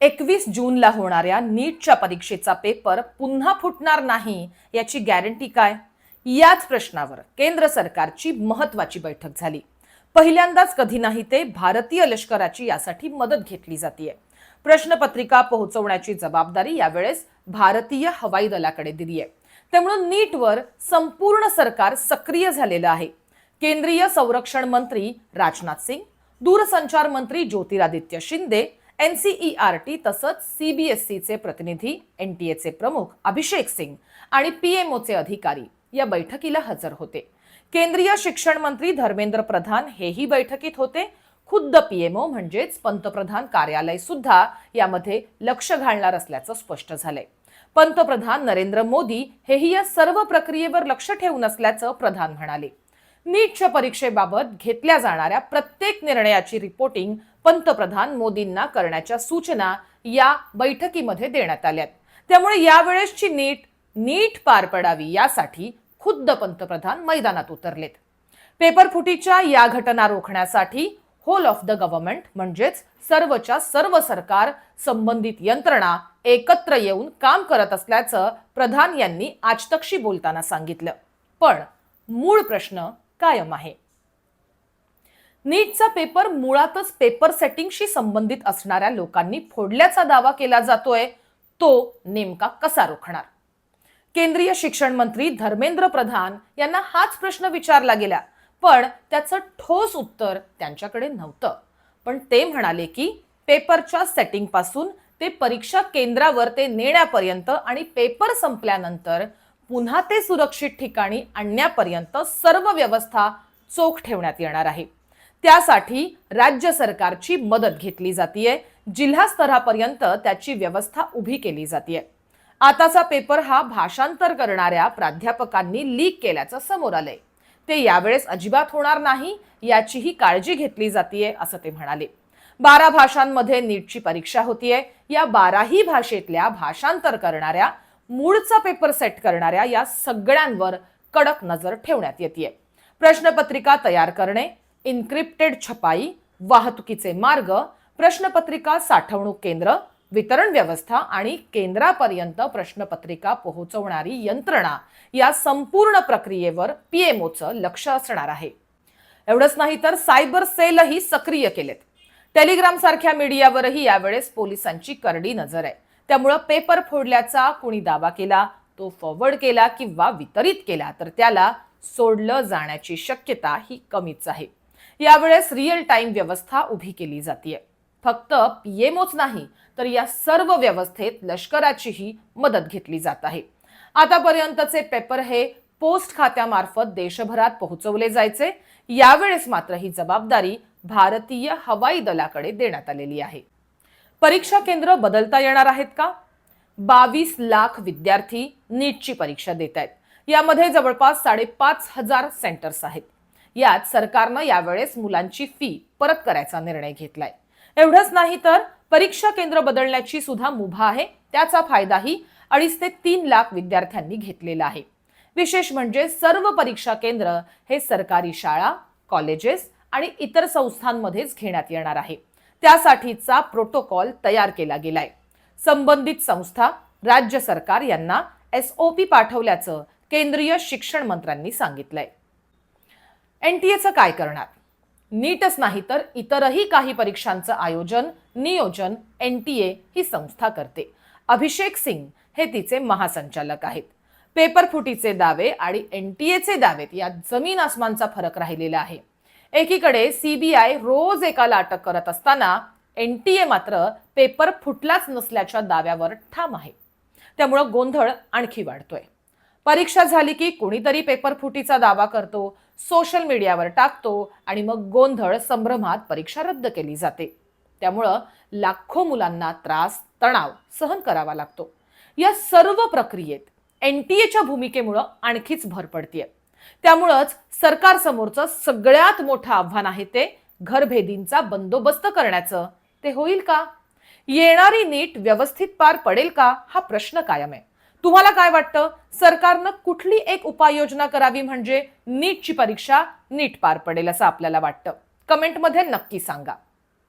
21 जूनला होणाऱ्या नीटच्या परीक्षेचा पेपर पुन्हा फुटणार नाही याची गॅरंटी काय? याच प्रश्नावर केंद्र सरकारची महत्त्वाची बैठक झाली. पहिल्यांदाच कधी नाही ते भारतीय लष्कराची यासाठी मदत घेतली जाते. प्रश्नपत्रिका पोहोचवण्याची जबाबदारी यावेळेस भारतीय हवाई दलाकडे दिली आहे. त्यामुळे नीटवर संपूर्ण सरकार सक्रिय झालेलं आहे. केंद्रीय संरक्षण मंत्री राजनाथ सिंग, दूरसंचार मंत्री ज्योतिरादित्य शिंदे, NCERT तसंच CBSEचे प्रतिनिधी, NTA चे प्रमुख अभिषेक सिंग आणि PMOचे अधिकारी या बैठकीला हजर होते. केंद्रीय शिक्षण मंत्री धर्मेंद्र प्रधान हेही बैठकीत होते. खुद्द PMO म्हणजेच पंतप्रधान कार्यालय सुद्धा यामध्ये लक्ष घालणार असल्याचं स्पष्ट झालंय. पंतप्रधान नरेंद्र मोदी हेही या सर्व प्रक्रियेवर लक्ष ठेवून असल्याचं प्रधान म्हणाले. नीटच्या परीक्षेबाबत घेतल्या जाणाऱ्या प्रत्येक निर्णयाची रिपोर्टिंग पंतप्रधान मोदींना करण्याच्या सूचना या बैठकीमध्ये देण्यात आल्यात. त्यामुळे यावेळेसची नीट पार पडावी यासाठी खुद्द पंतप्रधान मैदानात उतरलेत. पेपर फुटीच्या या घटना रोखण्यासाठी होल ऑफ द गव्हर्नमेंट म्हणजेच सर्वच्या सर्व सरकार संबंधित यंत्रणा एकत्र येऊन काम करत असल्याचं प्रधान यांनी आजतकशी बोलताना सांगितलं. पण मूळ प्रश्न कायम आहे. नीटचा पेपर मुळातच पेपर सेटिंगशी संबंधित असणाऱ्या लोकांनी फोडल्याचा दावा केला जातोय. तो नेमका कसा रोखणार? केंद्रीय शिक्षण मंत्री धर्मेंद्र प्रधान यांना हाच प्रश्न विचारला गेला, पण त्याचं ठोस उत्तर त्यांच्याकडे नव्हतं. पण ते म्हणाले की पेपरच्या सेटिंग पासून ते परीक्षा केंद्रावर ते नेण्यापर्यंत आणि पेपर संपल्यानंतर पुन्हा ते सुरक्षित ठिकाणी आणण्यापर्यंत सर्व व्यवस्था चोख ठेवण्यात येणार आहे. त्यासाठी राज्य सरकारची मदत घेतली जातीये. जिल्हा स्तरापर्यंत त्याची व्यवस्था उभी केली जातीये. आताचा पेपर हा भाषांतर करणाऱ्या प्राध्यापकांनी लीक केल्याचं समोर आलंय. ते यावेळेस अजिबात होणार नाही याचीही काळजी घेतली जातीये असं ते म्हणाले. 12 भाषांमध्ये नीटची परीक्षा होतीये. या 12ही भाषेतल्या भाषांतर करणाऱ्या, मूळचा पेपर सेट करणाऱ्या या सगळ्यांवर कडक नजर ठेवण्यात येते. प्रश्नपत्रिका तयार करणे, इन्क्रिप्टेड छपाई, वाहतुकीचे मार्ग, प्रश्नपत्रिका साठवणूक केंद्र, वितरण व्यवस्था आणि केंद्रापर्यंत प्रश्नपत्रिका पोहोचवणारी यंत्रणा या संपूर्ण प्रक्रियेवर PMOचं लक्ष असणार आहे. एवढंच नाही तर सायबर सेलही सक्रिय केलेत. टेलिग्राम सारख्या मीडियावरही यावेळेस पोलिसांची करडी नजर आहे. त्यामुळे पेपर फोडल्याचा कुणी दावा केला, तो फॉरवर्ड केला किंवा वितरित केला तर त्याला सोडलं जाण्याची शक्यता ही कमीच आहे. यावेळेस रिअल टाइम व्यवस्था उभी केली जाते. फक्त PMOच नाही तर या सर्व व्यवस्थेत लष्कराचीही मदत घेतली जात आहे. आतापर्यंतचे पेपर हे पोस्ट खात्यामार्फत देशभरात पोहोचवले जायचे. यावेळेस मात्र ही जबाबदारी भारतीय हवाई दलाकडे देण्यात आलेली आहे. परीक्षा केंद्र बदलता येणार आहेत का? 22 लाख विद्यार्थी नीटची परीक्षा देत आहेत. यामध्ये जवळपास 5,500 सेंटर्स आहेत. यात सरकारनं यावेळेस मुलांची फी परत करायचा निर्णय घेतलाय. एवढंच नाही तर परीक्षा केंद्र बदलण्याची सुद्धा मुभा आहे. त्याचा फायदाही 2.5 ते 3 लाख विद्यार्थ्यांनी घेतलेला आहे. विशेष म्हणजे सर्व परीक्षा केंद्र हे सरकारी शाळा, कॉलेजेस आणि इतर संस्थांमध्येच घेण्यात येणार आहे. त्यासाठीचा प्रोटोकॉल तयार केला गेलाय. संबंधित संस्था, राज्य सरकार यांना SOP पाठवल्याचं केंद्रीय शिक्षण मंत्र्यांनी सांगितलंय. NTA काय करणार? नीटच नाही तर इतरही काही परीक्षांचं आयोजन, नियोजन NTA ही संस्था करते. अभिषेक सिंग हे तिचे महासंचालक आहेत. पेपर फुटीचे दावे आणि NTAचे दावेत यात जमीन आसमानचा फरक राहिलेला आहे. एकीकडे CBI रोज एकाला अटक करत असताना NTA मात्र पेपर फुटलाच नसल्याच्या दाव्यावर ठाम आहे. त्यामुळे गोंधळ आणखी वाढतोय. परीक्षा झाली की कोणीतरी पेपर फुटीचा दावा करतो, सोशल मीडियावर टाकतो आणि मग गोंधळ संभ्रमात परीक्षा रद्द केली जाते. त्यामुळं लाखो मुलांना त्रास, तणाव सहन करावा लागतो. या सर्व प्रक्रियेत NTAच्या भूमिकेमुळे आणखीच भर पडतीये. त्यामुळंच सरकारसमोरचं सगळ्यात मोठं आव्हान आहे ते घरभेदींचा बंदोबस्त करण्याचं. ते होईल का? येणारी नीट व्यवस्थित पार पडेल का हा प्रश्न कायम आहे. तुम्हाला काय वाटतं? सरकारनं कुठली एक उपाययोजना करावी म्हणजे नीटची परीक्षा नीट पार पडेल असं आपल्याला वाटतं? कमेंटमध्ये नक्की सांगा.